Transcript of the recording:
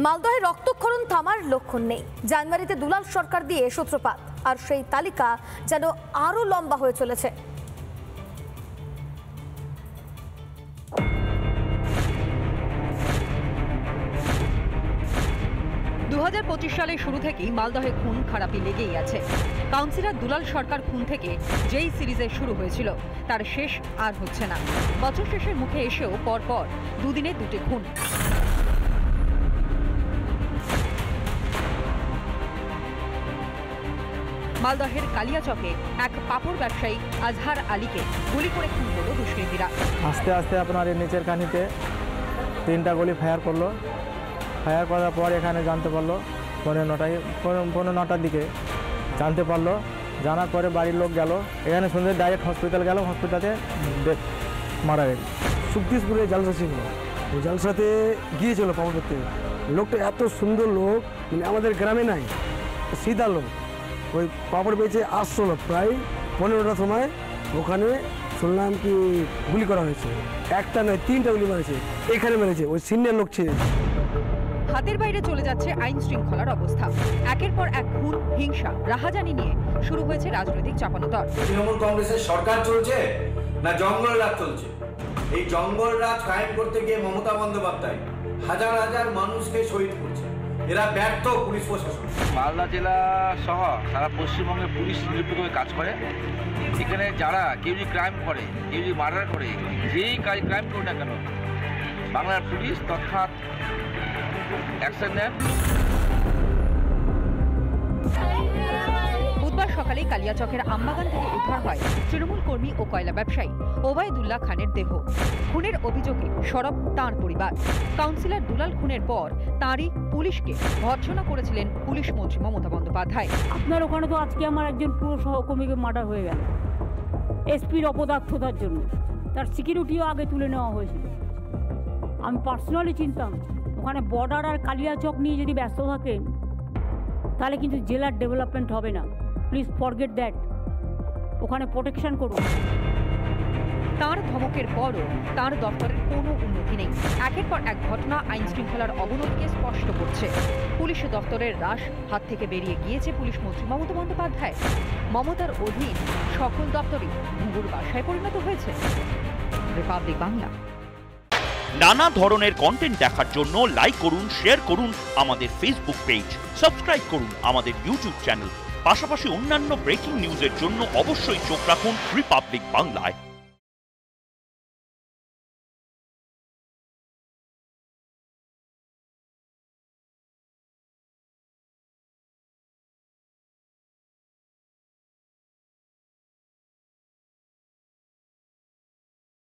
মালদহে রক্তক্ষরণ থামার লক্ষণ নেই। জানুয়ারিতে দুলাল সরকার দিয়ে সূত্রপাত, আর সেই তালিকা যেন আরো লম্বা হয়ে চলেছে। দু 2025 সালের শুরু থেকেই মালদহে খুন খারাপি লেগেই আছে। কাউন্সিলর দুলাল সরকার খুন থেকে যেই সিরিজে শুরু হয়েছিল তার শেষ আর হচ্ছে না। বছর শেষের মুখে এসেও পরপর দুদিনে দুটি খুন। মালদহের কালিয়াচকে এক পাপড় ব্যবসায়ী আজহার আলীকে গুলি করে খুন করল দুষ্কৃতীরা। আস্তে আস্তে আপনার এই নিচের কানিতে 3টা গুলি ফায়ার করলো। ফায়ার করার পর এখানে জানতে পারলো 9টার দিকে জানতে পারলো। জানার পরে বাড়ির লোক গেল, এখানে শুনতে ডাইরেক্ট হসপিটাল গেল, হসপিটালে মারা গেল। সুক্তিসপুরে জালসা ছিল, ওই জালসাতে গিয়েছিল পাপড় করতে। লোকটা এত সুন্দর লোক, মানে আমাদের গ্রামে নাই, সিধা লোক। ওই পাপড় বেঁচে আসছিল প্রায় 15টার সময়। ওখানে শুনলাম কি গুলি করা হয়েছে, একটা নয় 3টা গুলি মারেছে, এখানে মেরেছে, ওই সিনিয়র লোক ছিল। হাতের বাইরে চলে যাচ্ছে আইন শৃঙ্খলার অবস্থা। একের পর এক খুন, হিংসা, রাহাজানি নিয়ে শুরু হয়েছে রাজনৈতিক চাপানোতর। তৃণমূল কংগ্রেসের সরকার চলছে না জঙ্গল রাজ চলছে? এই জঙ্গল রাজ কায়েম করতে গিয়ে মমতা বন্দ্যোপাধ্যায় হাজার হাজার মানুষকে শহীদ করছে। এরা ব্যর্থ পুলিশ প্রশাসন। মালদা জেলা সহ সারা পশ্চিমবঙ্গে পুলিশ নিরপেক্ষভাবে কাজ করে। এখানে যারা কেউ যদি ক্রাইম করে, কেউ যদি মার্ডার করে, যেই ক্রাইম করুক না কেন, বাংলার পুলিশ তৎক্ষণাৎ অ্যাকশন নেয়। বুধবার সকালে কালিয়াচকের আমবাগান থেকে উদ্ধার হয় তৃণমূল কর্মী ও কয়লা ব্যবসায়ী ওবায়দুল্লাহ খানের দেহ। খুনের অভিযোগে সরব তাঁর পরিবার। কাউন্সিলর দুলাল খুনের পর তাঁরই পুলিশকে ভর্ৎসনা করেছিলেন পুলিশ মন্ত্রী মমতা বন্দ্যোপাধ্যায়। আপনার ওখানে তো আজকে আমার একজন পুরো সহকর্মীকে মার্ডার হয়ে গেল এসপির অপদার্থতার জন্য। তার সিকিউরিটিও আগে তুলে নেওয়া হয়েছিল। আমি পার্সোনালি চিনতাম ওখানে বর্ডার আর কালিয়াচক নিয়ে যদি ব্যস্ত থাকেন তাহলে কিন্তু জেলার ডেভেলপমেন্ট হবে না। Please forget that. ওখানে প্রোটেকশন করুন। তাঁর ধমকের পরও তাঁর দপ্তরের কোনো উন্নতি নেই। একের পর এক ঘটনা আইন শৃঙ্খলার অবনতিকে স্পষ্ট করছে। পুলিশ দপ্তরের রাশ হাত থেকে বেরিয়ে গিয়েছে পুলিশ মন্ত্রী মমতা বন্দ্যোপাধ্যায়। মমতার অধীন সকল দপ্তরই ঘুঘুর বাসায় পরিণত হয়েছে। রিপাবলিক বাংলা। নানা ধরনের কন্টেন্ট দেখার জন্য লাইক করুন, শেয়ার করুন আমাদের ফেসবুক পেজ, সাবস্ক্রাইব করুন আমাদের ইউটিউব চ্যানেল। পাশাপাশি অন্যান্য ব্রেকিং নিউজের জন্য অবশ্যই চোখ রাখুন রিপাবলিক বাংলায়।